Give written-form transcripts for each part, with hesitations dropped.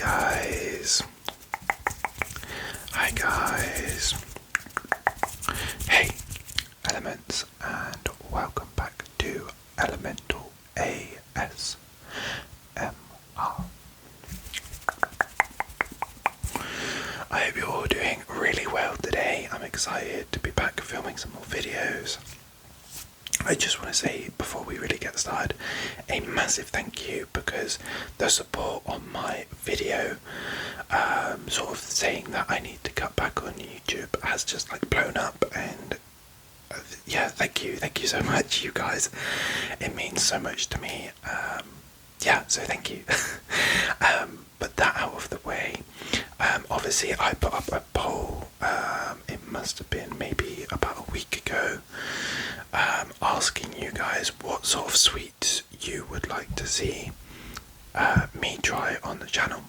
guys. Hi guys. Hey elements, and welcome back to Elemental ASMR. I hope you're all doing really well today. I'm excited to be back filming some more videos. I just want to say, before we really get started, a massive thank you, because the support on my video, sort of saying that I need to cut back on YouTube, has just like blown up, and yeah, thank you so much, you guys. It means so much to me. Yeah, so thank you. But that out of the way, obviously I put up a poll, it must have been maybe about a week ago, asking you guys what sort of sweets you would like to see me try on the channel.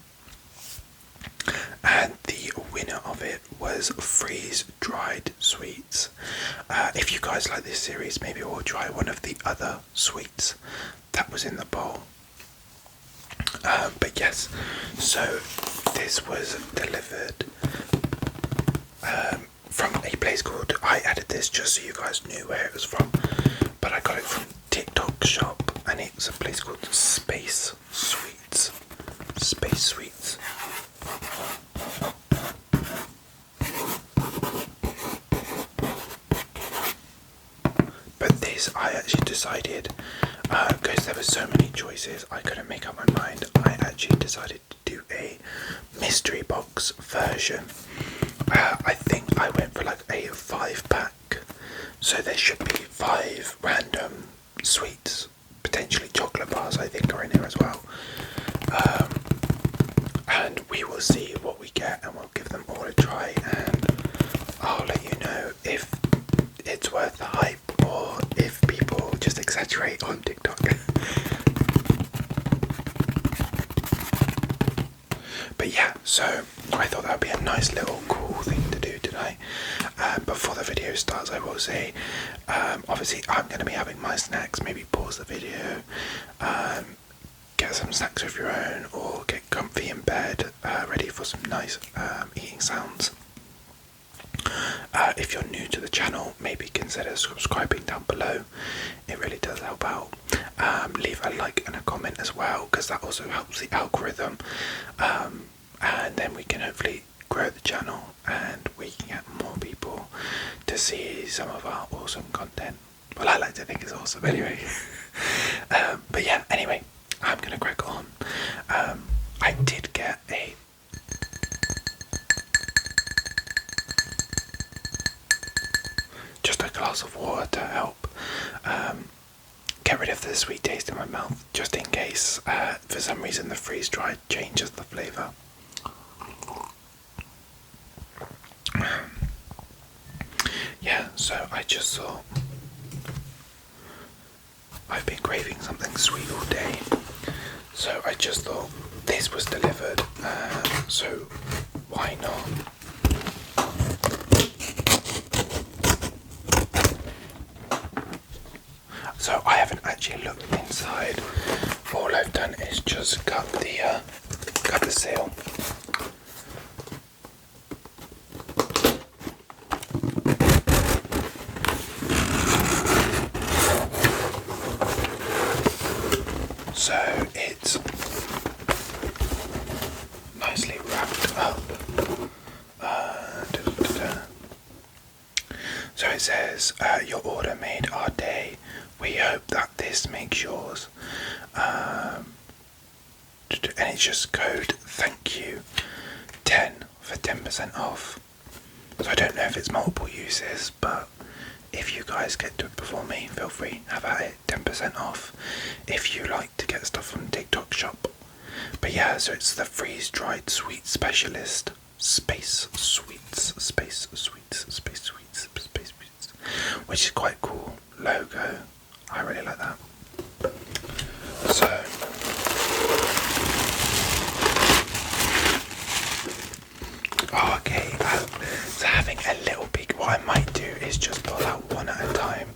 And the winner of it was freeze-dried sweets. If you guys like this series, maybe we'll try one of the other sweets that was in the bowl. But yes, so this was delivered from a place called, I added this just so you guys knew where it was from, but I got it from TikTok shop, and it's a place called Space Sweets. Space Sweets. But this, I actually decided, because there were so many choices, I couldn't make up my mind. I actually decided to do a mystery box version. I think I went for like a 5-pack, so there should be 5 random sweets, potentially chocolate bars I think are in here as well. And we will see what we get, and we'll give them all a try, and I'll let you know if it's worth the hype or if people just exaggerate on TikTok. But yeah, so I thought that would be a nice little cool thing to do tonight. Before the video starts, I will say, obviously I'm going to be having my snacks. Maybe pause the video, get some snacks of your own, or get comfy in bed, ready for some nice eating sounds. If you're new to the channel, maybe consider subscribing down below. It really does help out. Leave a like and a comment as well, because that also helps the algorithm, and then we can hopefully grow the channel and we can get more people to see some of our awesome content. Well, I like to think it's awesome anyway. But yeah, anyway, I'm gonna crack on. I did get just a glass of water to help get rid of the sweet taste in my mouth, just in case for some reason the freeze-dried changes the flavour. Yeah, so I just thought, I've been craving something sweet all day, so I just thought this was delivered, so why not? So I haven't actually looked inside. All I've done is just cut the seal. So it's nicely wrapped up. So it says, your order made our day. We hope that this makes yours. And it's just code thank you 10 for 10% off. So I don't know if it's multiple uses, but if you guys get to it before me, feel free, have at it, 10% off if you like to get stuff from TikTok shop. But yeah, so it's the freeze-dried sweet specialist, Space Sweets, Space Sweets, Space Sweets, Space Sweets, which is quite cool logo. I really like that. So okay, so having a little peek, what I might do is just pull out one at a time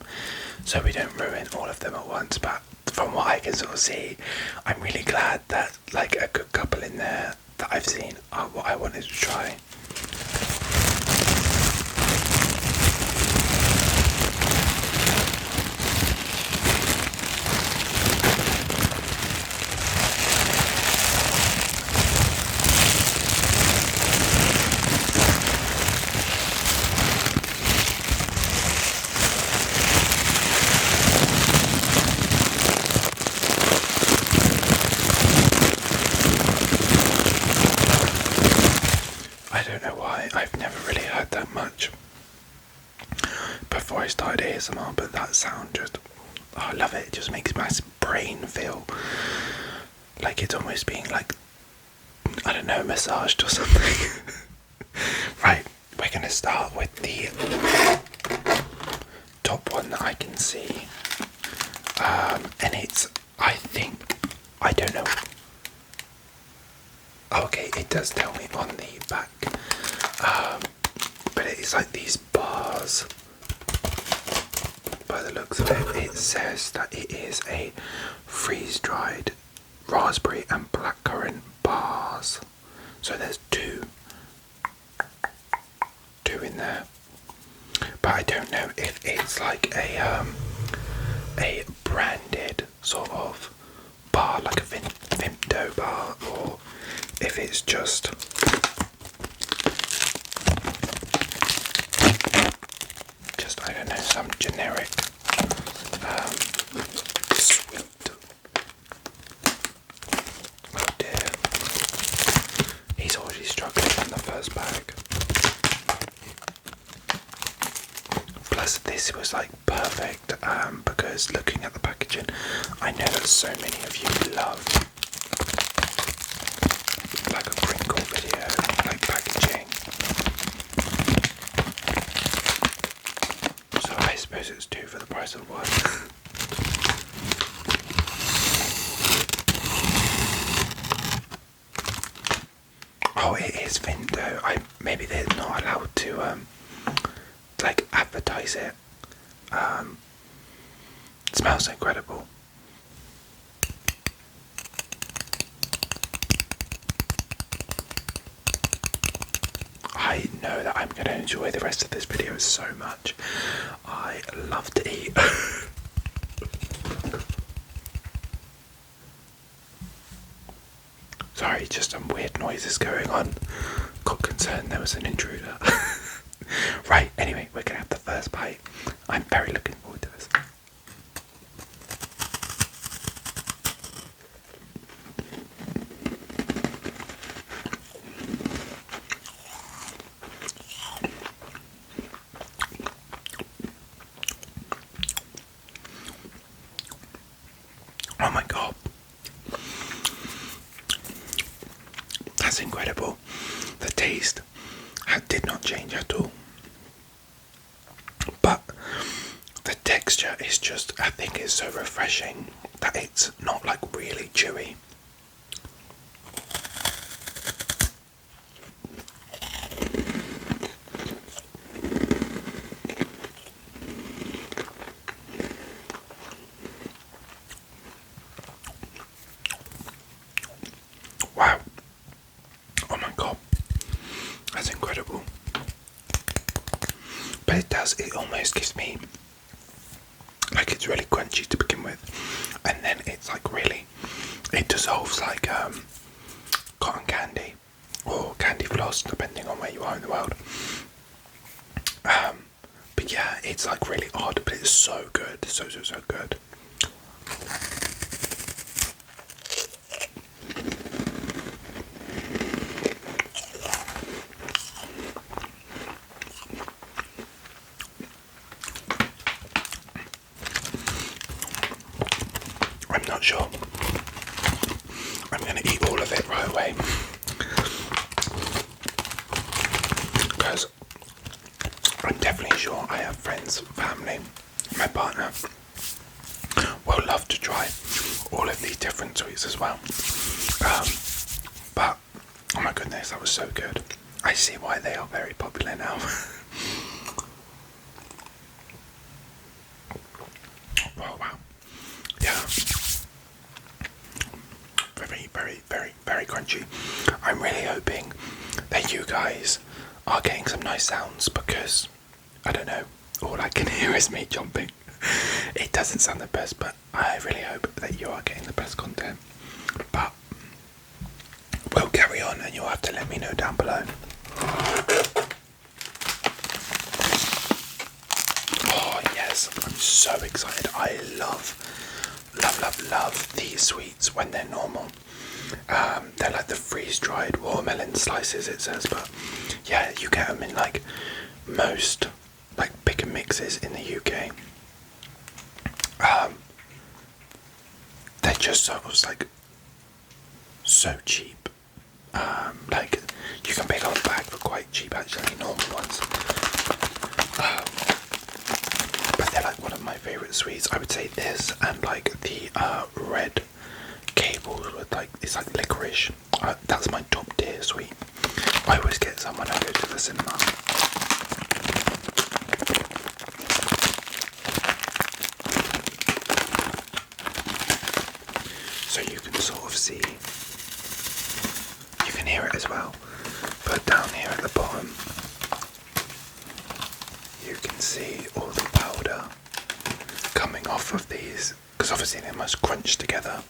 so we don't ruin all of them at once, but from what I can sort of see, I'm really glad that like a good couple in there that I've seen are what I wanted to try. I don't know why, I've never really heard that much before I started ASMR, but that sound just, oh, I love it. It just makes my brain feel like it's almost being like, I don't know, massaged or something. Right, we're going to start with the top one that I can see. And it's, I think, I don't know. Okay, it does tell me on the back. But it's like these bars. By the looks of it, it says that it is a freeze-dried raspberry and blackcurrant bars. So there's two in there. But I don't know if it's like a branded sort of bar, like a Vimto bar, or if it's just I don't know, some generic sweet. Oh dear, he's already struggling in the first bag. Plus this was like perfect, because looking at the packaging, I know that so many of you love like a crinkle video, like packaging. So I suppose it's two for the price of one. Oh, it is Vimto. Maybe they're not allowed to like advertise it. It smells incredible. I know that I'm going to enjoy the rest of this video so much. I love to eat. Sorry, just some weird noises going on. Got concerned there was an intruder. Right, anyway, we're going to have the first bite. I'm very looking forward to this. Oh my god. That's incredible. The taste did not change at all. But the texture is just, I think it's so refreshing that it's not like really chewy. Wow. Oh my god. That's incredible. But it almost gives me, like, it's really crunchy to begin with. And then it's like really, it dissolves like cotton candy or candy floss, depending on where you are in the world. But yeah, it's like really odd, but it's so good. So good. I'm not sure I'm going to eat all of it right away, because I'm definitely sure I have friends, family, my partner will love to try all of these different sweets as well. But oh my goodness, that was so good. I see why they are very popular now. Oh wow. Yeah. Very very crunchy. I'm really hoping that you guys are getting some nice sounds, because I don't know, all I can hear is me jumping. It doesn't sound the best, but I really hope that you are getting the best content. But we'll carry on, and you'll have to let me know down below. Oh yes, I'm so excited. I love these sweets when they're normal. They're like the freeze-dried watermelon slices, it says, but yeah, you get them in like most like pick and mixes in the UK. They're just sort of like so cheap. Like you can pick up a bag for quite cheap, actually, normal ones. But they're like one of my favourite sweets. I would say this and like the red cables with like, it's like licorice. That's my top tier sweet. I always get some when I go to the cinema. So you can sort of see, you can hear it as well, but down here at the bottom you can see all the powder coming off of these, because obviously they must crunch together.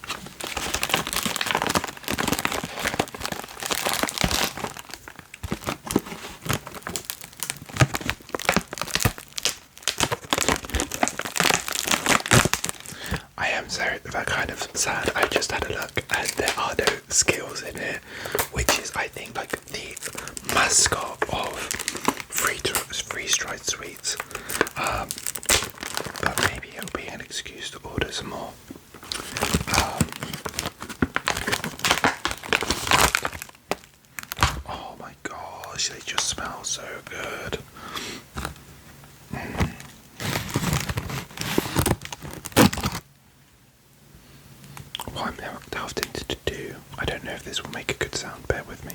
I am sorry, that kind of sad. I just had a look and there are no skills in here, which is, I think, like the mascot of freeze-dried sweets. But maybe it'll be an excuse to order some more. Oh my gosh, they just smell so good. What I'm now tempted to do, I don't know if this will make a good sound, bear with me.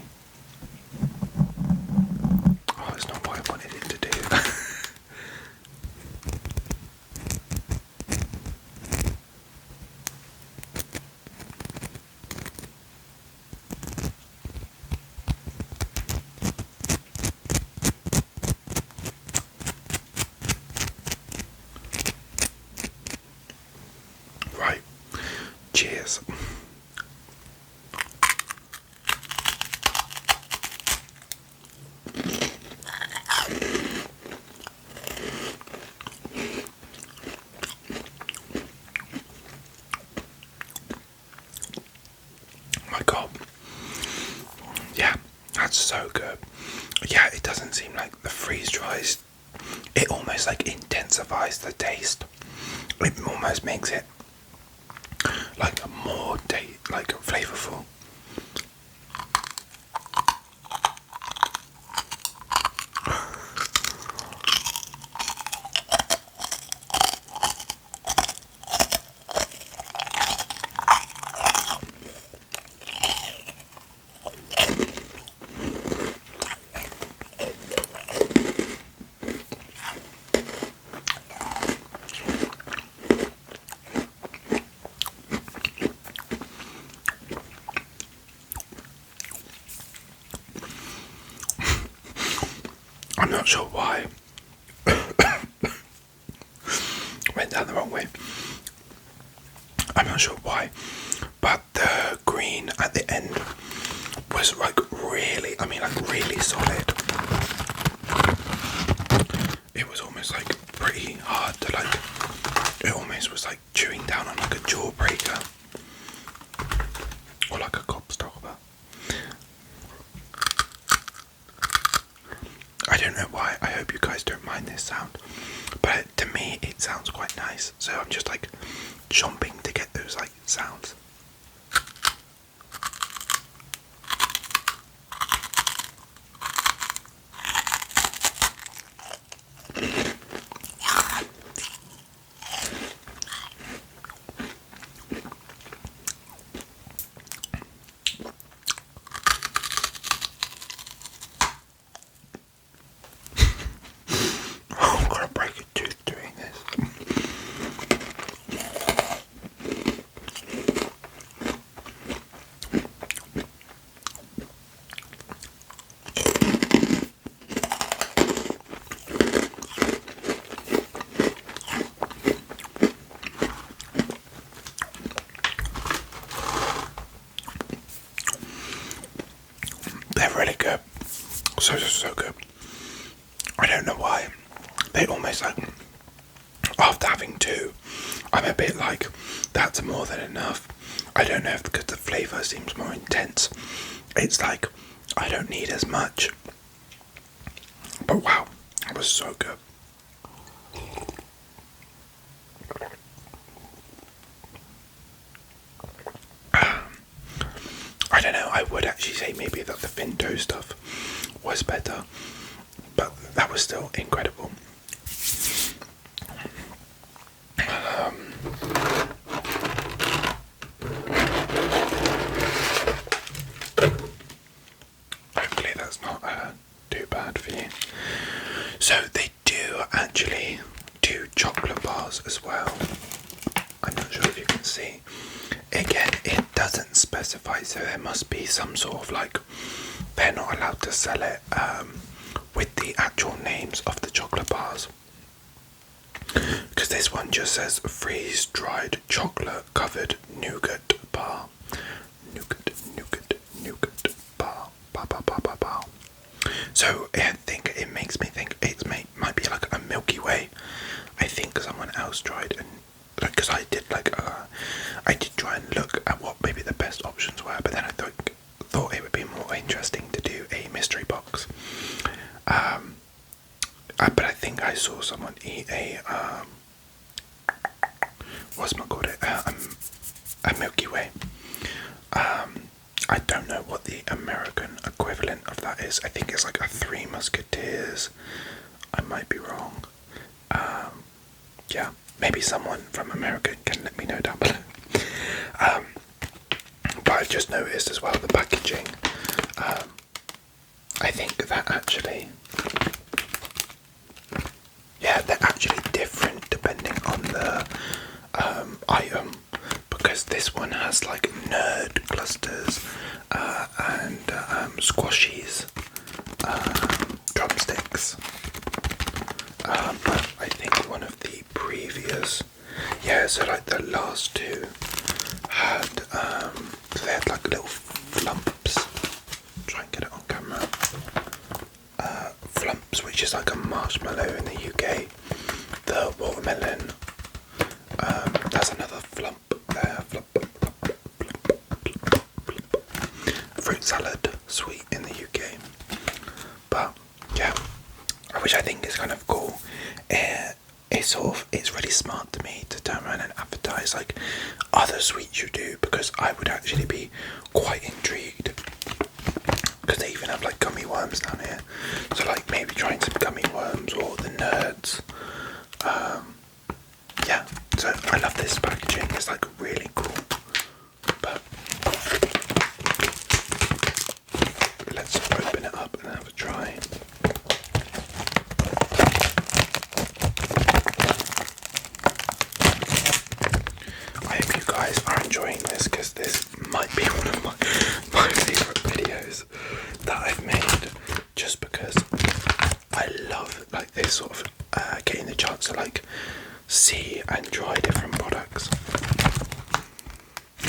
Oh, it's not what I wanted it to do. Right, cheers. My God, yeah, that's so good. Yeah, it doesn't seem like the freeze dries. It almost like intensifies the taste. It almost makes it like more like flavorful. I'm not sure why. Went down the wrong way. I'm not sure why, but the green at the end was like really, I mean like really solid. It was almost like pretty hard to like, it almost was like chewing down on like a jawbreaker. Or like a gobstopper. I don't know why, I hope you guys don't mind this sound, but to me it sounds quite nice, so I'm just like chomping to get those like sounds. I'm gonna break a tooth doing this. it almost like, after having two, I'm a bit like, that's more than enough. I don't know if because the flavour seems more intense, it's like, I don't need as much. But wow, it was so good. I don't know, I would actually say maybe that the Finto stuff was better, but that was still incredible. Hopefully that's not too bad for you. So they do actually do chocolate bars as well. I'm not sure if you can see. Again, it doesn't specify, so there must be some sort of like, they're not allowed to sell it with the actual names of the chocolate bars. Because this one just says freeze-dried chocolate covered nougat bar. Nougat bar. Bar. So I think it makes me think it might be like a Milky Way. I think someone else tried, and because I did I did try and look at what maybe the best options were, but then I thought it would be more interesting to do a mystery box. But I think I saw someone eat a a Milky Way. I don't know what the American equivalent of that is. I think it's like a Three Musketeers. I might be wrong. Yeah, maybe someone from America can let me know down below. But I've just noticed as well the packaging. I think that actually, yeah, they're actually different depending on the item, because this one has like nerd clusters and squashies, drumsticks. But I think one of the previous, yeah, so like the last two had, they had like little flumps. Try and get it on camera. Flumps, which is like a marshmallow in the UK. The watermelon, that's another flump there. Fruit salad, sweet in the UK. But yeah, which I think is kind of cool. It's really smart to me to turn around and advertise like other sweets you do, because I would actually be quite intrigued, because they even have like gummy worms down here, so like maybe trying some gummy worms or the nerds. Yeah, so I love this packaging, it's like really cool. But let's open it up and have a try. I hope you guys are enjoying this, because this might be one of my favourite videos that I've made, just because I love like this sort of getting the chance to like see and try different products.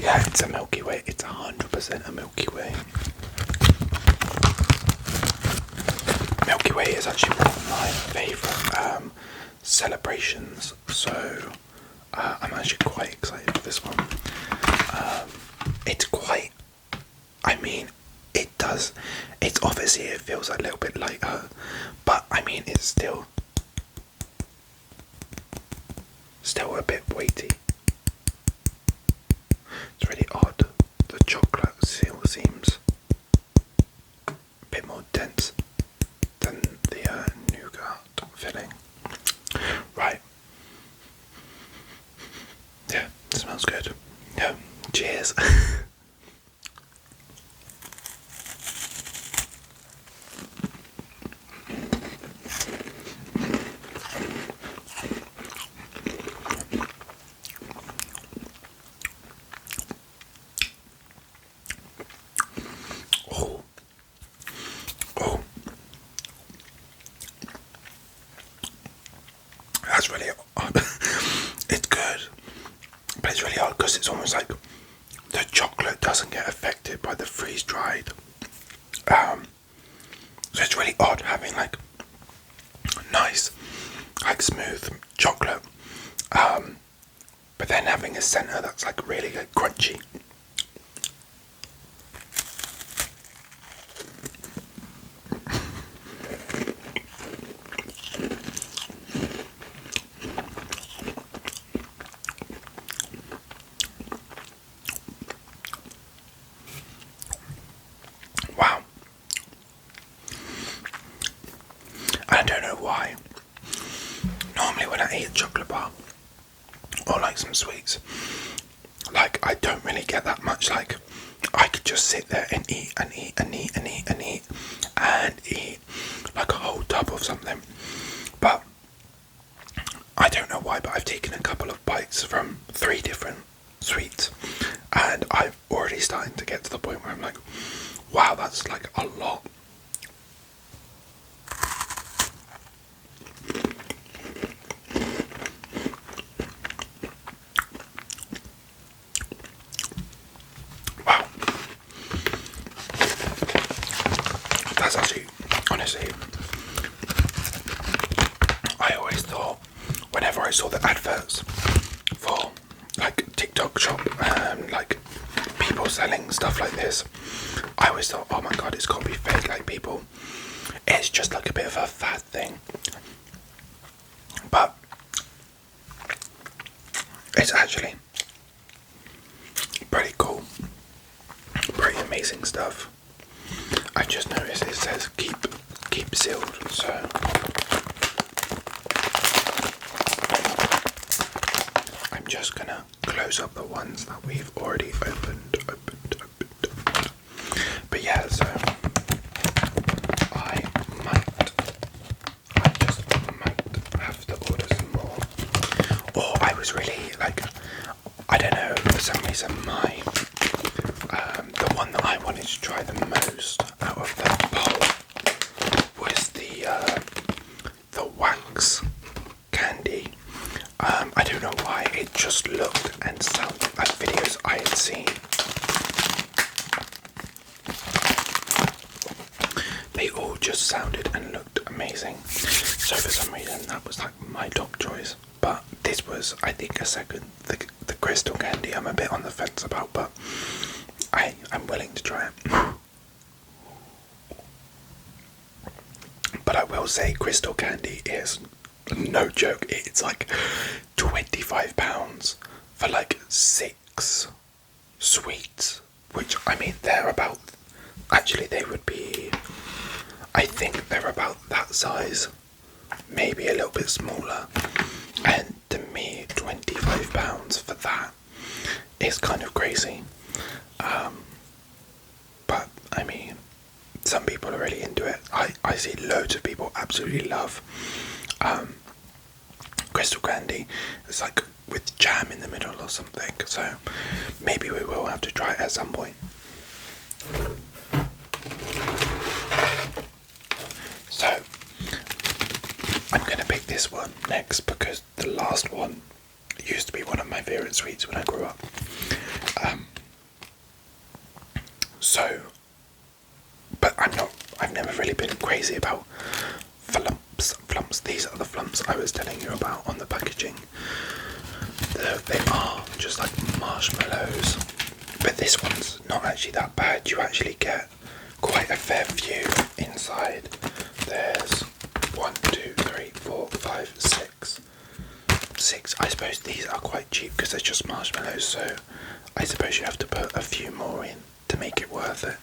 Yeah, it's a Milky Way, it's 100% a Milky Way. Milky Way is actually one of my favourite celebrations, so I'm actually quite excited for this one. It's quite, I mean, it's obviously, it feels a little bit lighter, but I mean, it's still a bit weighty. It's really odd. The chocolate still seems a bit more dense than the nougat filling. Right. Yeah, it smells good. Yeah, cheers. That's really odd. It's good, but it's really odd because it's almost like the chocolate doesn't get affected by the freeze-dried. So it's really odd having like nice like smooth chocolate, but then having a centre that's like really like crunchy. Wow. I don't know why. Normally when I eat a chocolate bar or like some sweets, like I don't really get that much. Like I could just sit there and eat and eat and eat and eat and eat and eat like a whole tub of something. But I don't know why, but I've taken a couple of bites from 3 different sweets and I'm already starting to get to the point where I'm like, wow, that's like a lot. Wow. That's actually, honestly, I always thought, whenever I saw the adverts for like TikTok shop and like people selling stuff like this, I always thought, oh my god, it's gotta be fake, like people, it's just like a bit of a fad thing. But it's actually pretty cool, pretty amazing stuff. I just noticed it says keep sealed, so I'm just gonna close up the ones that we've already opened. But yeah, so I just might have to order some more. Or I was really like, I don't know, for some reason the one that I wanted to try the most out of the bowl was the wax candy. I don't know why, it just looked and sounded like videos I had seen. They all just sounded and looked amazing. So for some reason that was like my top choice. But this was, I think, a second. The crystal candy I'm a bit on the fence about, but I'm willing to try it. But I will say crystal candy is no joke. It's like £25 for like 6 sweets, which I mean they're about, actually they would be, I think they're about that size, maybe a little bit smaller. And to me, £25 for that is kind of crazy. But I mean, some people are really into it. I see loads of people absolutely love crystal candy. It's like with jam in the middle or something. So maybe we will have to try it at some point. So I'm gonna pick this one next because the last one used to be one of my favourite sweets when I grew up. But I've never really been crazy about Flumps. These are the Flumps I was telling you about on the packaging. They are just like marshmallows, but this one's not actually that bad. You actually get quite a fair few inside. There's 1, 2, 3, 4, 5, 6. I suppose these are quite cheap because they're just marshmallows, so I suppose you have to put a few more in to make it worth it.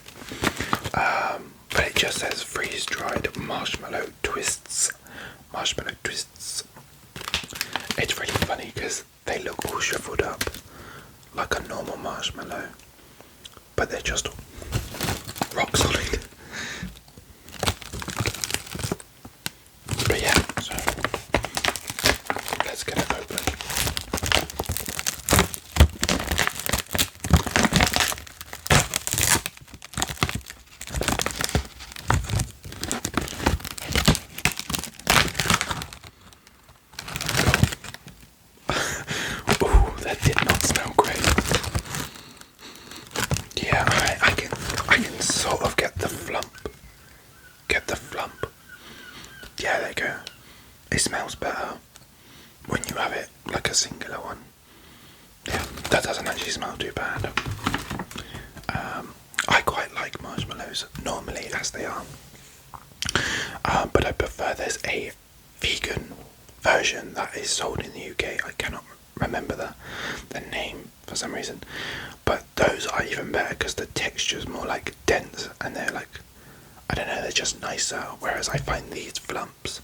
But it just says freeze-dried marshmallow twists. It's really funny because they look all shriveled up like a normal marshmallow, but they're just rock solid. But yeah, so let's get it open. Ooh, that did not smell great. Yeah, I can sort of get the flump. Yeah, there you go. smells better when you have it like a singular one. Yeah, that doesn't actually smell too bad. I quite like marshmallows normally as they are, but I prefer there's a vegan version that is sold in the UK. I cannot remember the name for some reason, but those are even better because the texture is more like dense and they're like, I don't know, they're just nicer, whereas I find these Flumps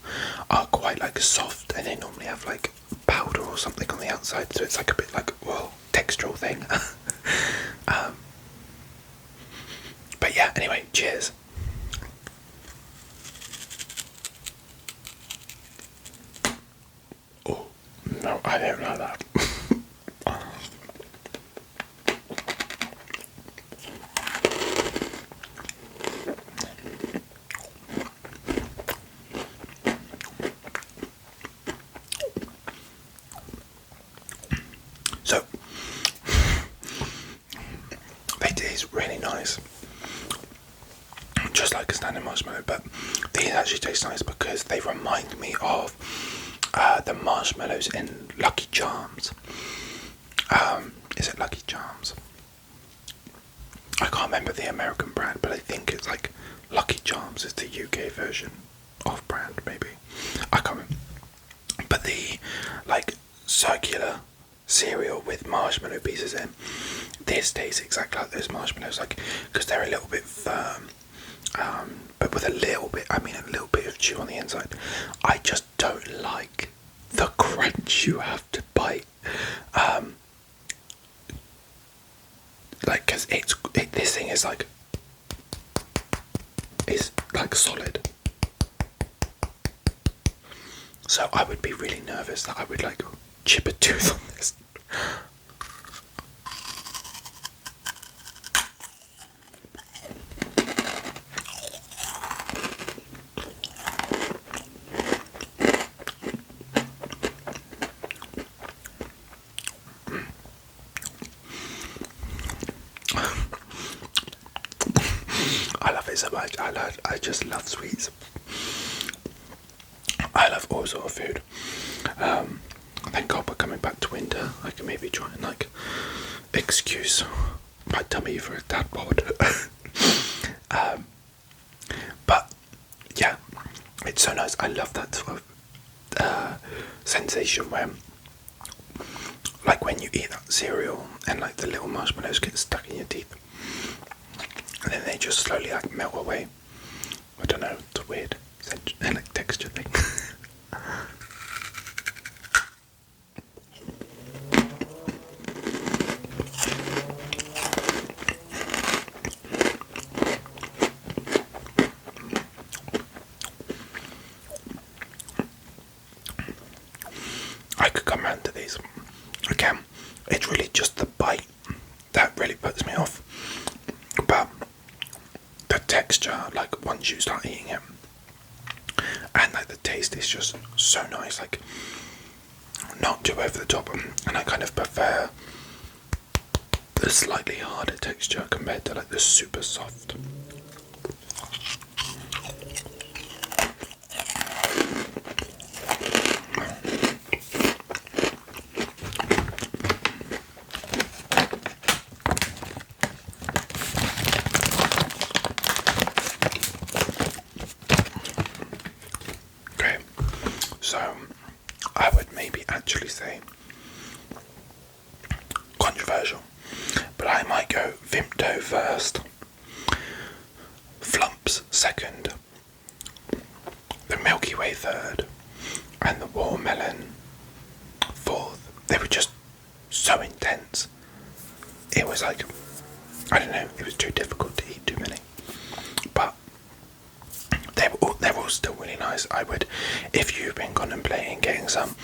are quite like soft and they normally have like powder or something on the outside, so it's like a bit like, well, textural thing. But yeah, anyway, cheers. Oh, no, I don't like that. So, they taste really nice, just like a standard marshmallow, but these actually taste nice because they remind me of the marshmallows in Lucky Charms. Is it Lucky Charms? I can't remember the American brand, but I think it's like Lucky Charms is the UK version of brand, maybe. I can't remember. But the like circular cereal with marshmallow pieces in, this tastes exactly like those marshmallows, like, because they're a little bit firm, but with a little bit of chew on the inside. I just don't like the crunch you have to bite, like, because this thing is like solid, so I would be really nervous that I would like chip a tooth on this. I love it so much. I just love sweets. I love all sort of food. Thank God we're coming back to winter. I can maybe try and like excuse my tummy for a dad bod. But yeah, it's so nice. I love that sort of sensation where, like, when you eat that cereal and like the little marshmallows get stuck in your teeth, and then they just slowly like melt away. I don't know, it's a weird like texture thing. I could come round to these again. It's really just the bite that really puts me off, but the texture, like once you start eating it, and like the taste is just so nice, like not too over the top, and I kind of prefer the slightly harder texture compared to like the super soft. Okay, so I would maybe actually say controversial, but I might go Vimto first, Flumps second, the Milky Way third, and the watermelon fourth. They were just so intense. It was like, I don't know, it was too difficult to eat too many. But they were all still really nice. I would, if you've been contemplating getting some,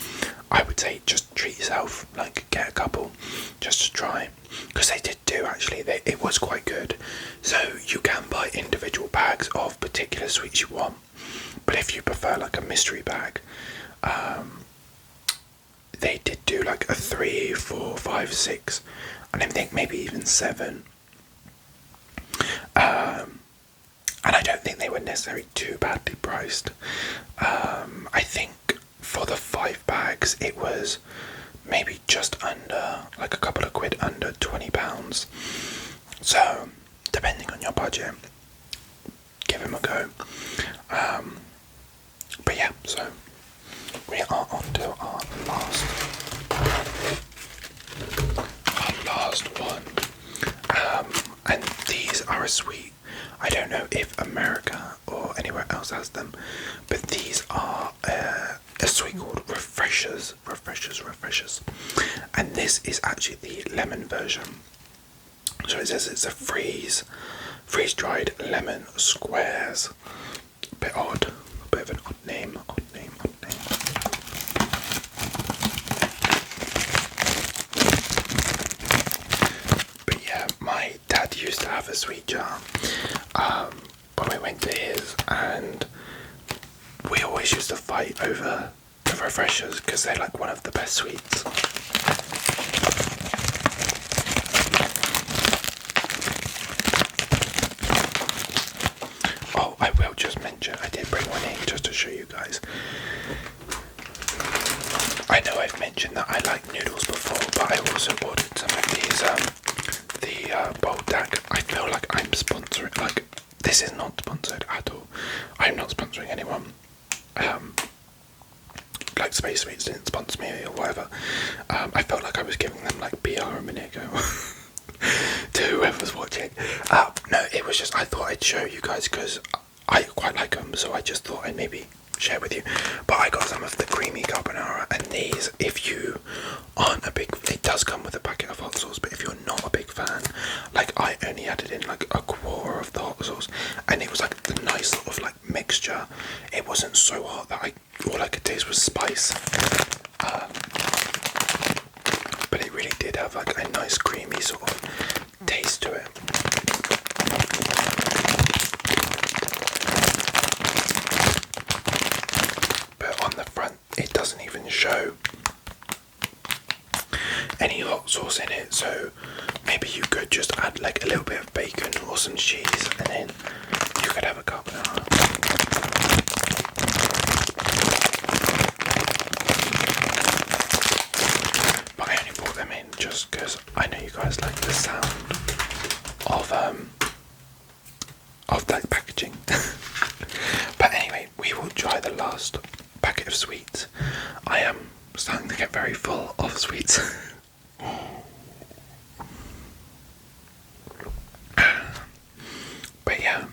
I would say just treat yourself, like get a couple just to try, because they did do actually, it was quite good. So you can buy individual bags of particular sweets you want, but if you prefer like a mystery bag, they did do like a 3, 4, 5, 6, and I think maybe even 7. And I don't think they were necessarily too badly priced. I think for the 5 bags, it was maybe just under, like a couple of quid under £20. So, depending on your budget, give them a go. But yeah, so we are on to our last one. And these are a sweet. I don't know if America or anywhere else has them, but these are a sweet called Refreshers. And this is actually the lemon version. So it says it's a freeze-dried lemon squares. A bit odd, a bit of an odd name. But yeah, my dad used to have a sweet jar when we went to his, and we always used to fight over the Refreshers because they're like one of the best sweets. Oh, I will just mention, I did bring one in just to show you guys. I know I've mentioned that I like noodles before, but I also ordered some of these, the boiled duck. I feel like I'm sponsoring, like, this is not sponsored at all. I'm not sponsoring anyone. Like Space Sweets didn't sponsor me or whatever. I felt like I was giving them like PR a minute ago to whoever's watching. No, it was just, I thought I'd show you guys because I quite like them, so I just thought I'd maybe share with you. But I got some of the creamy carbonara, and these, if you aren't a big, it does come with a packet of hot sauce, but if you're not a big fan, like I only added in like a quarter of the hot sauce, and it was like the nice sort of like mixture. It wasn't so hot that all I could taste was spice, but it really did have like a nice creamy sort of taste to it. But on the front, it doesn't even show any hot sauce in it, so maybe you could just add like a little bit of bacon or some cheese, and then you could have a carbonara. But I only brought them in just because I know you guys like the sound of that packaging. But anyway, we will try the last packet of sweets. I am starting to get very full of sweets. But yeah,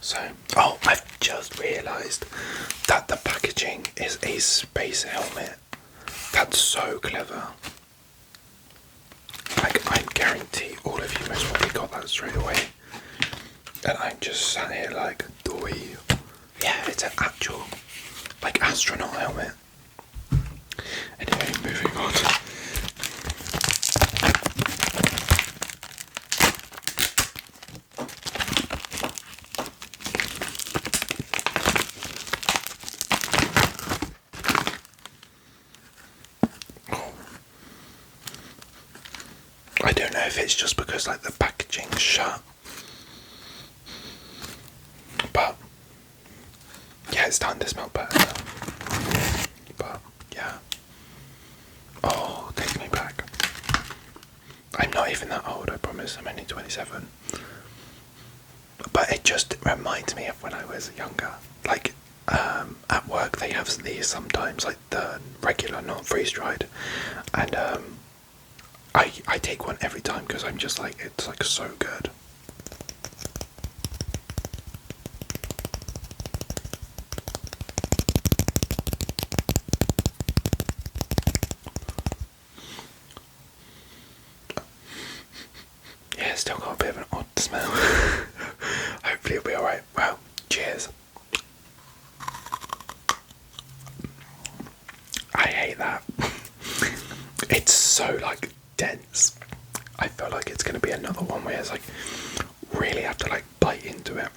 so, oh, I've just realised that the packaging is a space helmet. That's so clever. Like, I guarantee all of you most probably got that straight away. And I'm just sat here like, doy. Yeah, it's an actual, like, astronaut helmet. Anyway, moving on. I don't know if it's just because like the packaging's shut, but yeah, it's starting to smell better now. But yeah, oh, take me back. I'm not even that old, I promise. I'm only 27. But it just reminds me of when I was younger. Like at work, they have these sometimes, like the regular, not freeze-dried, and I take one every time because I'm just like, it's like so good. Yeah, it's still got a bit of an odd smell. Hopefully it'll be alright. Well, cheers. I hate that. It's so like dense. I feel like it's going to be another one where it's like really have to like bite into it.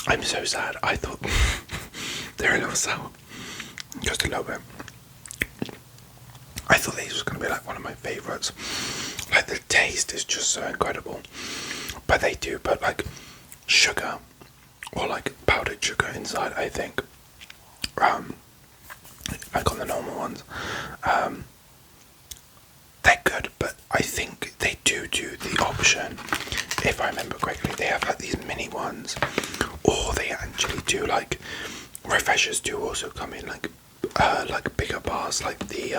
I'm so sad. I thought They're a little sour, just a little bit. I thought these was going to be like one of my favourites. Like the taste is just so incredible. But they do put like sugar or like powdered sugar inside, I think. Like on the normal ones. They're good, but I think they do the option, if I remember correctly, they have like these mini ones, or they actually do like, refreshers do also come in like bigger bars, like the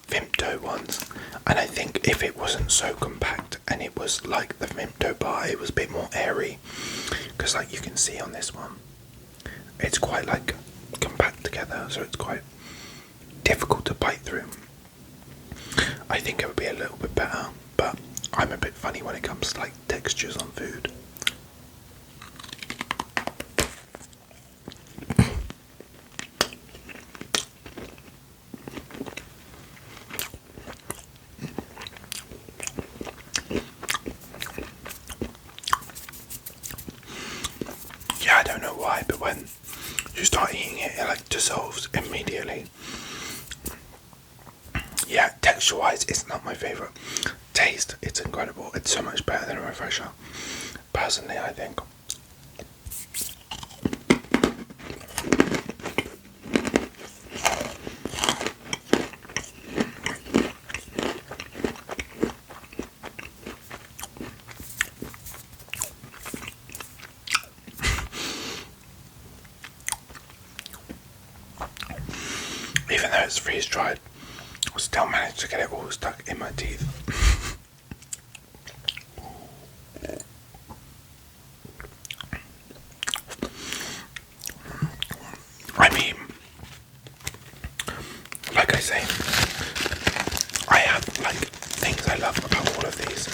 Vimto ones. And I think if it wasn't so compact and it was like the Vimto bar, it was a bit more airy, because like you can see on this one, it's quite like compact together, so it's quite difficult to bite through. I think it would be a little bit better, but I'm a bit funny when it comes to like textures on food. Yeah, I don't know why, but when you start eating it, it like dissolves immediately. Yeah, texture-wise, it's not my favourite. Taste, it's incredible. It's so much better than a refresher, personally, I think. Even though it's freeze-dried, I still managed to get it all stuck in my teeth. I mean, like I say, I have like things I love about all of these,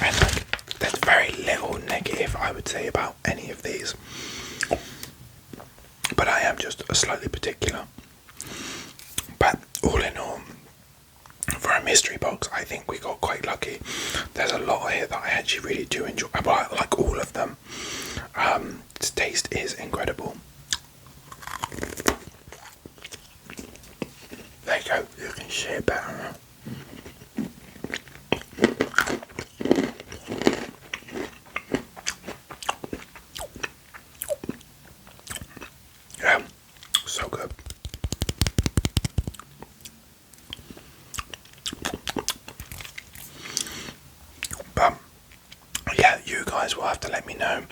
and like there's very little negative I would say about any of these, but I am just slightly particular. But all in all, for a mystery box, I think we got quite lucky. There's a lot here that I actually really do enjoy. Well, I like all of them. Its taste is incredible. There you go, you can see it better now. Yeah, so good. But yeah, you guys will have to let me know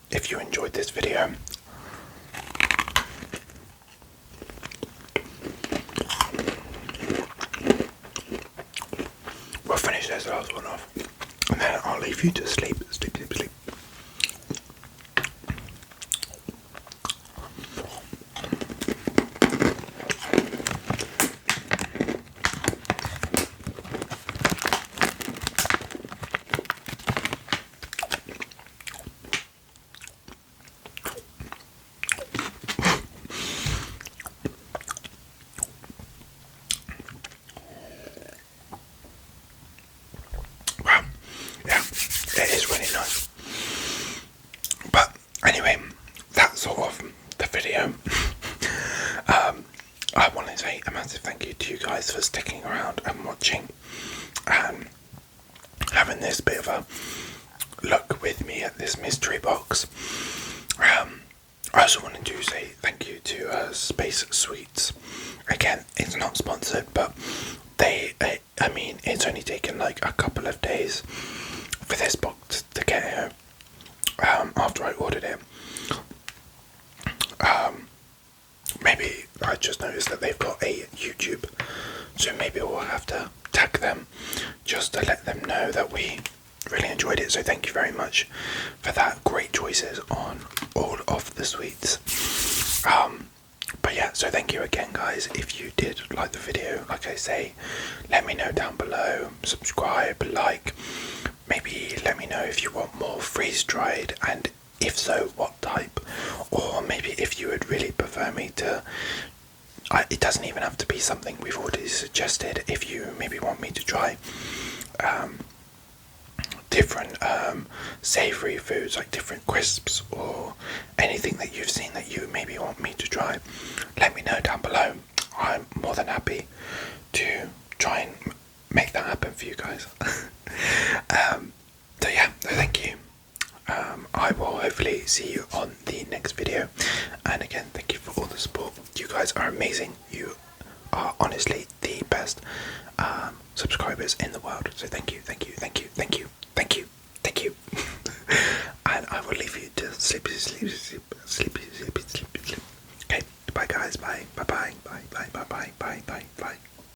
if you enjoyed this video. We'll finish this last one off, and then I'll leave you to sleep. Wow, yeah, it is really nice. But anyway, that's sort of the video. I want to say a massive thank you to you guys for sticking around and watching and having this bit of a look with me at this mystery box. I also wanted to say thank you to Space Sweets. Again, it's not sponsored, but I mean, it's only taken like a couple of days for this box to get here after I ordered it. Maybe I just noticed that they've got a YouTube, so maybe we'll have to tag them just to let them know that we really enjoyed it. So thank you very much for that. Great choices on all of the sweets. But yeah, so thank you again, guys. If you did like the video, like I say, let me know down below. Subscribe, like, maybe let me know if you want more freeze-dried, and if so, what type. Or maybe if you would really prefer me to, it doesn't even have to be something we've already suggested. If you maybe want me to try different savoury foods, like different crisps or anything that you've seen that you maybe want me to try, let me know down below. I'm more than happy to try and make that happen for you guys. So yeah, thank you. I will hopefully see you on the next video, and again, thank you for all the support. You guys are amazing. You are honestly the best subscribers in the world, so thank you, thank you, thank you, thank you, thank you, thank you. And I will leave you to sleep, sleep, sleep,